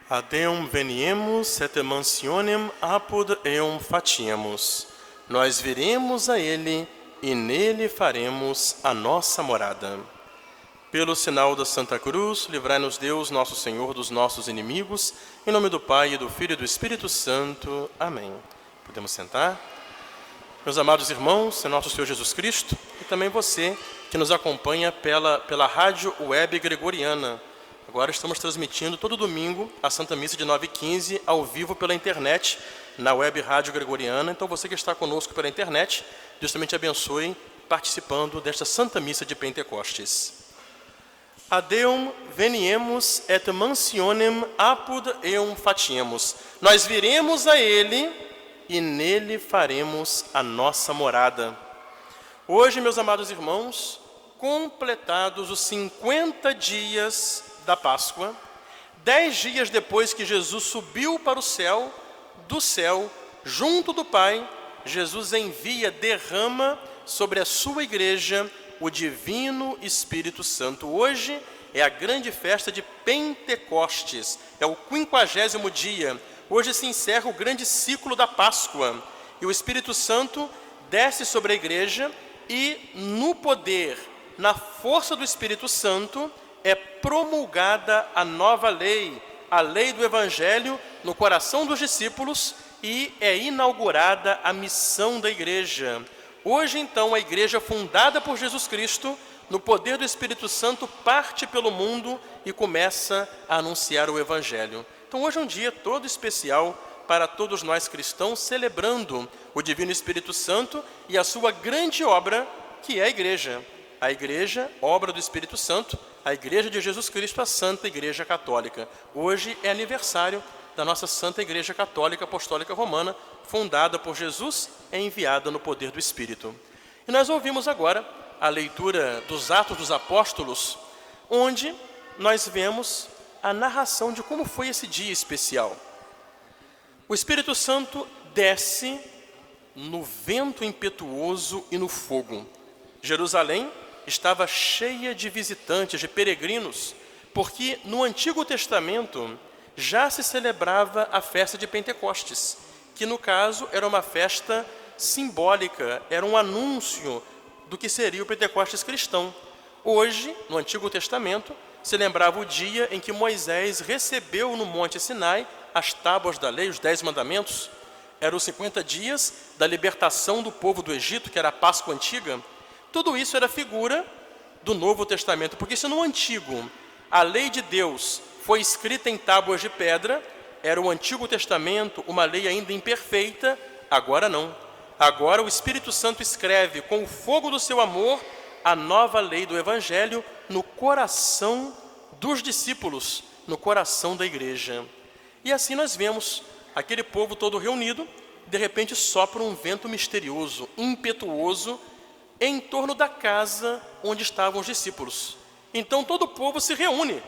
Ad Deum veniemus et mansionem apud eum fatiemus. Nós viremos a ele e nele faremos a nossa morada. Pelo sinal da Santa Cruz, livrai-nos Deus, nosso Senhor, dos nossos inimigos. Em nome do Pai, e do Filho e do Espírito Santo. Amém. Podemos sentar? Meus amados irmãos, em nosso Senhor Jesus Cristo, e também você que nos acompanha pela rádio web gregoriana. Agora estamos transmitindo todo domingo a Santa Missa de 9h15 ao vivo pela internet, na web rádio gregoriana. Então você que está conosco pela internet, Deus também te abençoe participando desta Santa Missa de Pentecostes. Ad Deum veniemus et mansionem apud eum fatiemus. Nós viremos a ele e nele faremos a nossa morada. Hoje, meus amados irmãos, completados os 50 dias da Páscoa, 10 dias depois que Jesus subiu para o céu, do céu, junto do Pai, Jesus derrama sobre a sua igreja o Divino Espírito Santo. Hoje é a grande festa de Pentecostes, é o 50º dia. Hoje se encerra o grande ciclo da Páscoa e o Espírito Santo desce sobre a igreja e no poder, na força do Espírito Santo, é promulgada a nova lei, a lei do Evangelho no coração dos discípulos e é inaugurada a missão da igreja. Hoje, então, a igreja fundada por Jesus Cristo, no poder do Espírito Santo, parte pelo mundo e começa a anunciar o Evangelho. Então, hoje é um dia todo especial para todos nós cristãos, celebrando o Divino Espírito Santo e a sua grande obra, que é a igreja. A igreja, obra do Espírito Santo, a igreja de Jesus Cristo, a Santa Igreja Católica. Hoje é aniversário da nossa Santa Igreja Católica Apostólica Romana, fundada por Jesus e enviada no poder do Espírito. E nós ouvimos agora a leitura dos Atos dos Apóstolos, onde nós vemos a narração de como foi esse dia especial. O Espírito Santo desce no vento impetuoso e no fogo. Jerusalém estava cheia de visitantes, de peregrinos, porque no Antigo Testamento já se celebrava a festa de Pentecostes, que no caso era uma festa simbólica, era um anúncio do que seria o Pentecostes cristão. Hoje, no Antigo Testamento, se lembrava o dia em que Moisés recebeu no Monte Sinai as tábuas da lei, os 10 mandamentos. Eram os 50 dias da libertação do povo do Egito, que era a Páscoa antiga. Tudo isso era figura do Novo Testamento, porque se no Antigo a lei de Deus foi escrita em tábuas de pedra, era o Antigo Testamento uma lei ainda imperfeita, agora não. Agora o Espírito Santo escreve com o fogo do seu amor a nova lei do Evangelho no coração dos discípulos, no coração da igreja. E assim nós vemos aquele povo todo reunido, de repente sopra um vento misterioso, impetuoso, em torno da casa onde estavam os discípulos. Então todo o povo se reúne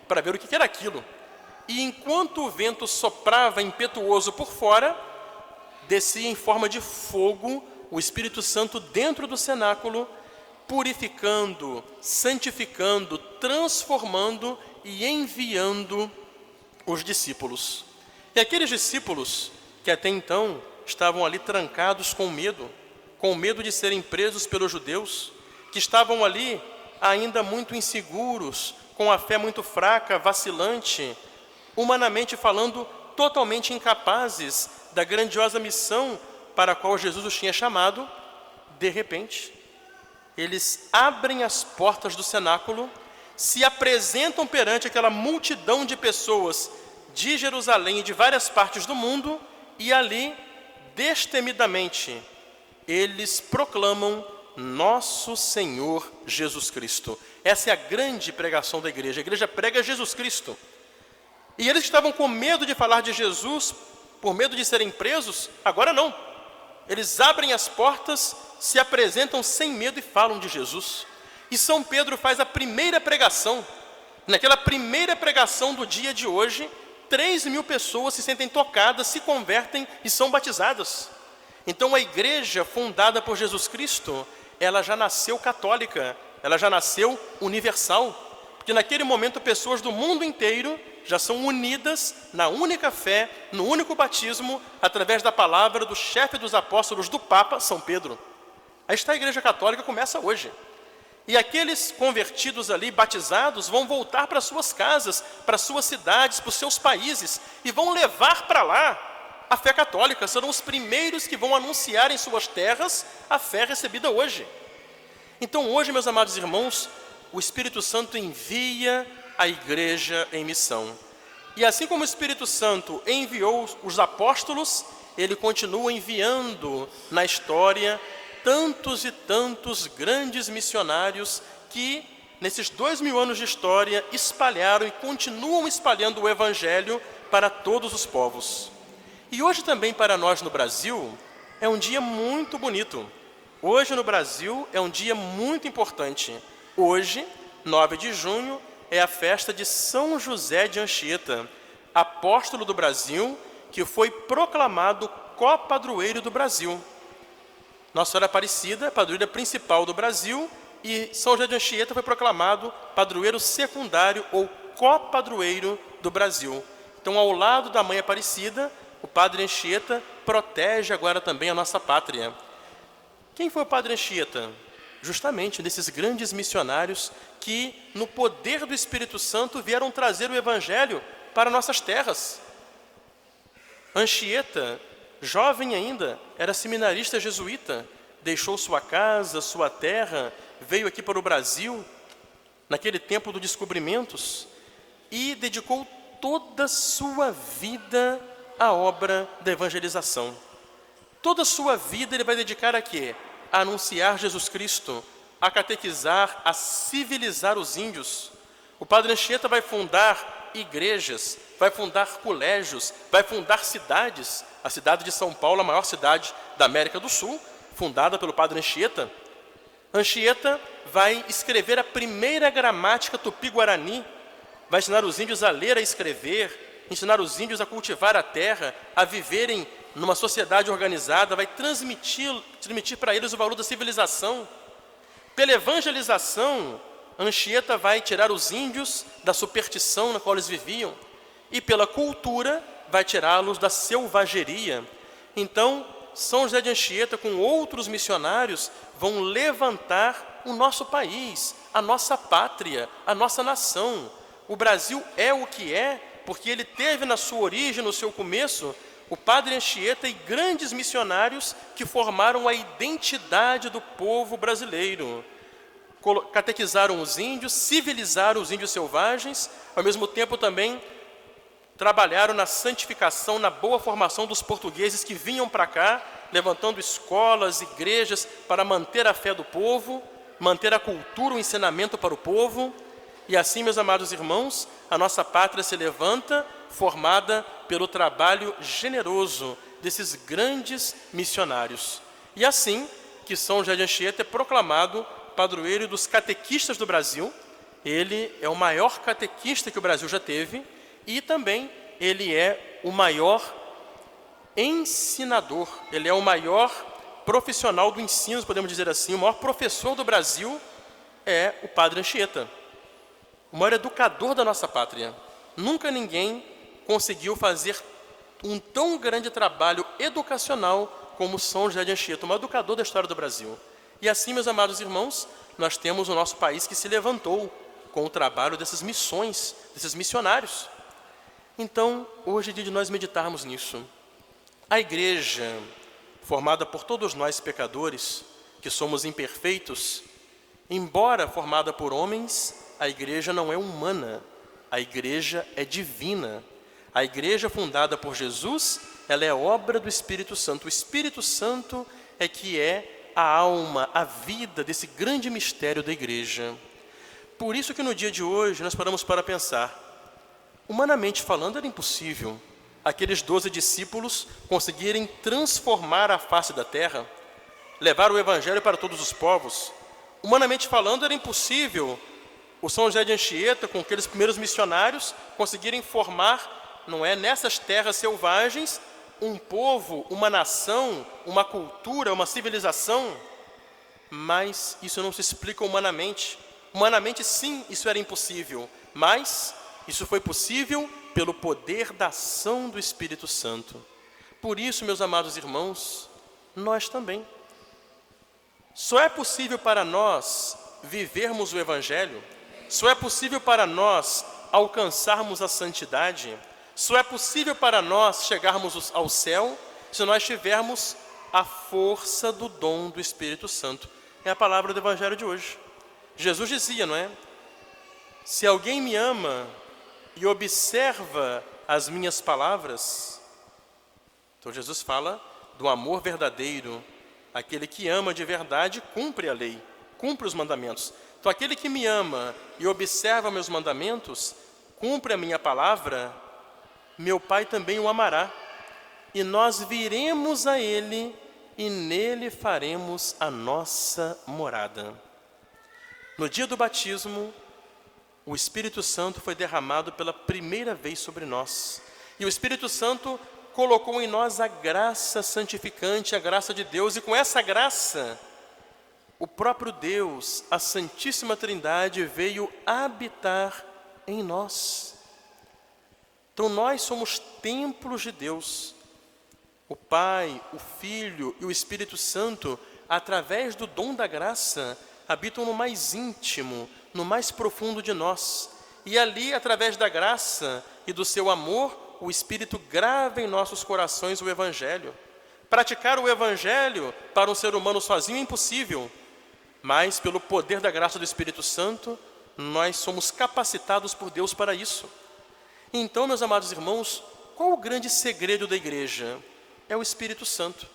para ver o que era aquilo. E enquanto o vento soprava impetuoso por fora, descia em forma de fogo o Espírito Santo dentro do cenáculo, purificando, santificando, transformando e enviando os discípulos. E aqueles discípulos que até então estavam ali trancados com medo de serem presos pelos judeus, que estavam ali ainda muito inseguros, com a fé muito fraca, vacilante, humanamente falando, totalmente incapazes da grandiosa missão para a qual Jesus os tinha chamado. De repente, eles abrem as portas do cenáculo, se apresentam perante aquela multidão de pessoas de Jerusalém e de várias partes do mundo, e ali, destemidamente, eles proclamam nosso Senhor Jesus Cristo. Essa é a grande pregação da igreja. A igreja prega Jesus Cristo. E eles que estavam com medo de falar de Jesus, por medo de serem presos, agora não. Eles abrem as portas, se apresentam sem medo e falam de Jesus. E São Pedro faz a primeira pregação. Naquela primeira pregação do dia de hoje, 3.000 pessoas se sentem tocadas, se convertem e são batizadas. Então a igreja fundada por Jesus Cristo, ela já nasceu católica, ela já nasceu universal, porque naquele momento pessoas do mundo inteiro já são unidas na única fé, no único batismo, através da palavra do chefe dos apóstolos do Papa, São Pedro. Aí está a Igreja Católica, começa hoje. E aqueles convertidos ali, batizados, vão voltar para suas casas, para suas cidades, para os seus países, e vão levar para lá a fé católica. Serão os primeiros que vão anunciar em suas terras a fé recebida hoje. Então hoje, meus amados irmãos, o Espírito Santo envia a Igreja em missão. E assim como o Espírito Santo enviou os apóstolos, ele continua enviando na história tantos e tantos grandes missionários que, nesses 2000 anos de história, espalharam e continuam espalhando o Evangelho para todos os povos. E hoje também para nós no Brasil é um dia muito bonito. Hoje no Brasil é um dia muito importante. Hoje, 9 de junho, é a festa de São José de Anchieta, apóstolo do Brasil, que foi proclamado copadroeiro do Brasil. Nossa Senhora Aparecida, padroeira principal do Brasil, e São José de Anchieta foi proclamado padroeiro secundário ou copadroeiro do Brasil. Então, ao lado da Mãe Aparecida, o Padre Anchieta protege agora também a nossa pátria. Quem foi o Padre Anchieta? Justamente desses grandes missionários que, no poder do Espírito Santo, vieram trazer o Evangelho para nossas terras. Anchieta, jovem ainda, era seminarista jesuíta, deixou sua casa, sua terra, veio aqui para o Brasil, naquele tempo dos descobrimentos, e dedicou toda a sua vida à obra da evangelização. Toda a sua vida ele vai dedicar a quê? A anunciar Jesus Cristo, a catequizar, a civilizar os índios. O Padre Anchieta vai fundar igrejas, vai fundar colégios, vai fundar cidades. A cidade de São Paulo, a maior cidade da América do Sul, fundada pelo Padre Anchieta. Anchieta vai escrever a primeira gramática tupi-guarani, vai ensinar os índios a ler, a escrever, ensinar os índios a cultivar a terra, a viverem numa sociedade organizada, vai transmitir para eles o valor da civilização. Pela evangelização, Anchieta vai tirar os índios da superstição na qual eles viviam, e pela cultura vai tirá-los da selvageria. Então, São José de Anchieta, com outros missionários, vão levantar o nosso país, a nossa pátria, a nossa nação. O Brasil é o que é, porque ele teve na sua origem, no seu começo, o Padre Anchieta e grandes missionários que formaram a identidade do povo brasileiro. Catequizaram os índios, civilizaram os índios selvagens, ao mesmo tempo também trabalharam na santificação, na boa formação dos portugueses que vinham para cá, levantando escolas, igrejas, para manter a fé do povo, manter a cultura, o ensinamento para o povo. E assim, meus amados irmãos, a nossa pátria se levanta, formada pelo trabalho generoso desses grandes missionários. E assim que São José de Anchieta é proclamado padroeiro dos catequistas do Brasil. Ele é o maior catequista que o Brasil já teve e também ele é o maior ensinador, ele é o maior profissional do ensino, podemos dizer assim, o maior professor do Brasil é o Padre Anchieta, o maior educador da nossa pátria. Nunca ninguém conseguiu fazer um tão grande trabalho educacional como São José de Anchieta, o maior educador da história do Brasil. E assim, meus amados irmãos, nós temos o nosso país que se levantou com o trabalho dessas missões, desses missionários. Então, hoje é dia de nós meditarmos nisso. A igreja, formada por todos nós pecadores, que somos imperfeitos, embora formada por homens, a igreja não é humana, a igreja é divina. A igreja fundada por Jesus, ela é obra do Espírito Santo. O Espírito Santo é que é a alma, a vida desse grande mistério da igreja. Por isso que no dia de hoje nós paramos para pensar, humanamente falando era impossível aqueles 12 discípulos conseguirem transformar a face da terra, levar o evangelho para todos os povos. Humanamente falando era impossível o São José de Anchieta, com aqueles primeiros missionários, conseguirem formar, não é, nessas terras selvagens, um povo, uma nação, uma cultura, uma civilização. Mas isso não se explica humanamente. Humanamente, sim, isso era impossível. Mas Isso foi possível pelo poder da ação do Espírito Santo. Por isso, meus amados irmãos, nós também. Só é possível para nós vivermos o Evangelho, só é possível para nós alcançarmos a santidade, só é possível para nós chegarmos ao céu se nós tivermos a força do dom do Espírito Santo. É a palavra do Evangelho de hoje. Jesus dizia, não é? Se alguém me ama e observa as minhas palavras, então Jesus fala do amor verdadeiro. Aquele que ama de verdade cumpre a lei, cumpre os mandamentos. Então aquele que me ama e observa meus mandamentos, cumpre a minha palavra, meu Pai também o amará. E nós viremos a Ele e nele faremos a nossa morada. No dia do batismo, o Espírito Santo foi derramado pela primeira vez sobre nós. E o Espírito Santo colocou em nós a graça santificante, a graça de Deus. E com essa graça, o próprio Deus, a Santíssima Trindade, veio habitar em nós. Então nós somos templos de Deus. O Pai, o Filho e o Espírito Santo, através do dom da graça, habitam no mais íntimo, no mais profundo de nós. E ali, através da graça e do seu amor, o Espírito grava em nossos corações o Evangelho. Praticar o Evangelho para um ser humano sozinho é impossível, mas pelo poder da graça do Espírito Santo, nós somos capacitados por Deus para isso. Então, meus amados irmãos, qual o grande segredo da igreja? É o Espírito Santo.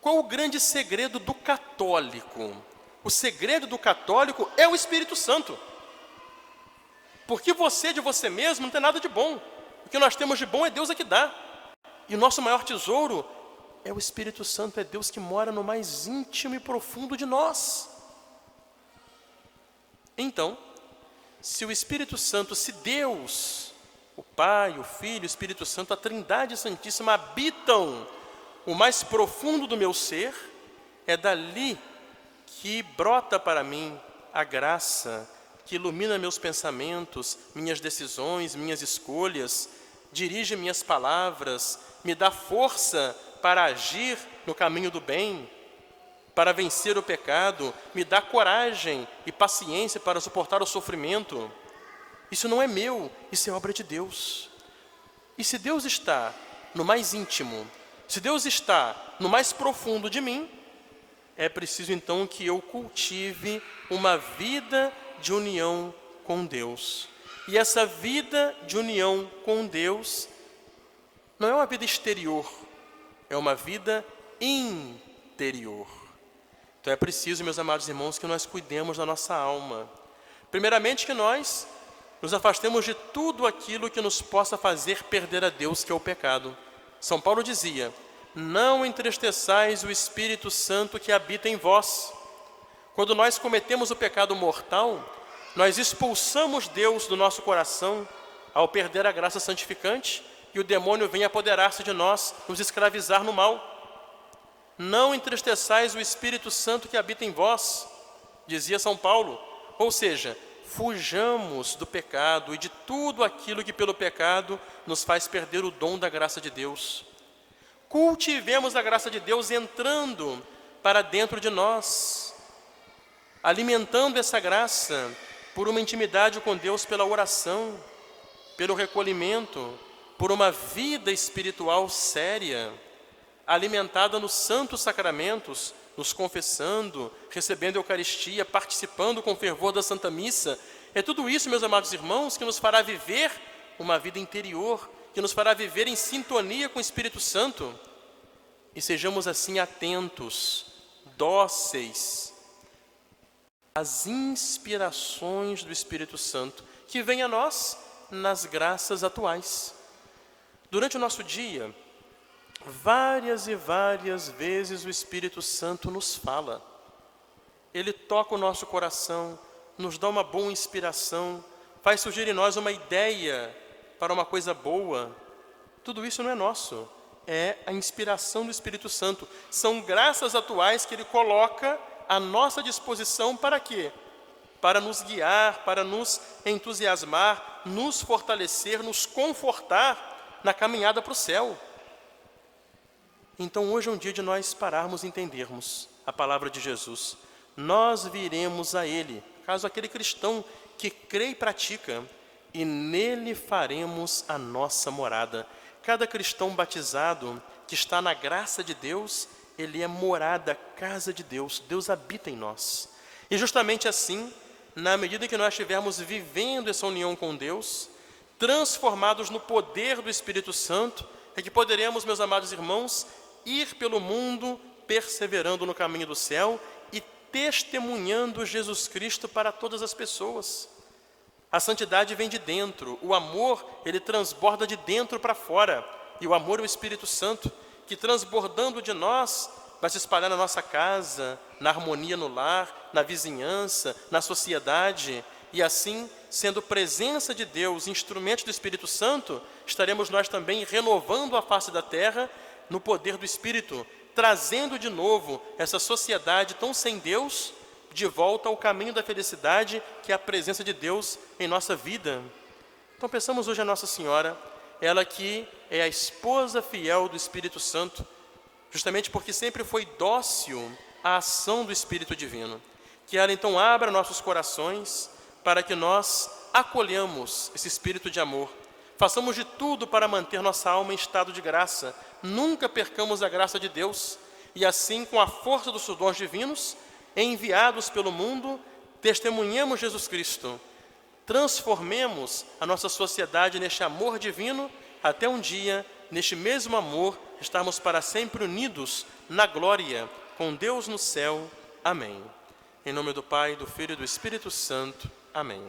Qual o grande segredo do católico? O segredo do católico é o Espírito Santo. Porque você de você mesmo não tem nada de bom. O que nós temos de bom é Deus é que dá. E o nosso maior tesouro é o Espírito Santo, é Deus que mora no mais íntimo e profundo de nós. Então, se o Espírito Santo, se Deus, o Pai, o Filho, o Espírito Santo, a Trindade Santíssima habitam o mais profundo do meu ser, é dali que brota para mim a graça, que ilumina meus pensamentos, minhas decisões, minhas escolhas, dirige minhas palavras, me dá força para agir no caminho do bem, para vencer o pecado, me dá coragem e paciência para suportar o sofrimento. Isso não é meu, isso é obra de Deus. E se Deus está no mais íntimo, se Deus está no mais profundo de mim, é preciso então que eu cultive uma vida de união com Deus. E essa vida de união com Deus não é uma vida exterior, é uma vida interior. Então é preciso, meus amados irmãos, que nós cuidemos da nossa alma. Primeiramente que nós nos afastemos de tudo aquilo que nos possa fazer perder a Deus, que é o pecado. São Paulo dizia, não entristeçais o Espírito Santo que habita em vós. Quando nós cometemos o pecado mortal, nós expulsamos Deus do nosso coração ao perder a graça santificante e o demônio vem apoderar-se de nós, nos escravizar no mal. Não entristeçais o Espírito Santo que habita em vós, dizia São Paulo. Ou seja, fujamos do pecado e de tudo aquilo que pelo pecado nos faz perder o dom da graça de Deus. Cultivemos a graça de Deus entrando para dentro de nós, alimentando essa graça por uma intimidade com Deus pela oração, pelo recolhimento, por uma vida espiritual séria, alimentada nos santos sacramentos, nos confessando, recebendo a Eucaristia, participando com fervor da Santa Missa. É tudo isso, meus amados irmãos, que nos fará viver uma vida interior, que nos fará viver em sintonia com o Espírito Santo. E sejamos assim atentos, dóceis às inspirações do Espírito Santo, que vem a nós nas graças atuais. Durante o nosso dia, várias e várias vezes o Espírito Santo nos fala. Ele toca o nosso coração, nos dá uma boa inspiração, faz surgir em nós uma ideia para uma coisa boa. Tudo isso não é nosso, é a inspiração do Espírito Santo. São graças atuais que Ele coloca à nossa disposição para quê? Para nos guiar, para nos entusiasmar, nos fortalecer, nos confortar na caminhada para o céu. Então hoje é um dia de nós pararmos e entendermos a palavra de Jesus. Nós viremos a Ele, caso aquele cristão que crê e pratica, e nele faremos a nossa morada. Cada cristão batizado que está na graça de Deus, ele é morada, casa de Deus. Deus habita em nós. E justamente assim, na medida que nós estivermos vivendo essa união com Deus, transformados no poder do Espírito Santo, é que poderemos, meus amados irmãos, ir pelo mundo perseverando no caminho do céu e testemunhando Jesus Cristo para todas as pessoas. A santidade vem de dentro, o amor, ele transborda de dentro para fora. E o amor é o Espírito Santo, que transbordando de nós, vai se espalhar na nossa casa, na harmonia no lar, na vizinhança, na sociedade. E assim, sendo presença de Deus, instrumentos do Espírito Santo, estaremos nós também renovando a face da terra no poder do Espírito, trazendo de novo essa sociedade tão sem Deus, de volta ao caminho da felicidade, que é a presença de Deus em nossa vida. Então pensamos hoje a Nossa Senhora, ela que é a esposa fiel do Espírito Santo, justamente porque sempre foi dócil à ação do Espírito Divino. Que ela então abra nossos corações para que nós acolhamos esse Espírito de amor. Façamos de tudo para manter nossa alma em estado de graça. Nunca percamos a graça de Deus. E assim, com a força dos seus dons divinos, enviados pelo mundo, testemunhemos Jesus Cristo. Transformemos a nossa sociedade neste amor divino, até um dia, neste mesmo amor, estarmos para sempre unidos na glória, com Deus no céu. Amém. Em nome do Pai, do Filho e do Espírito Santo. Amém.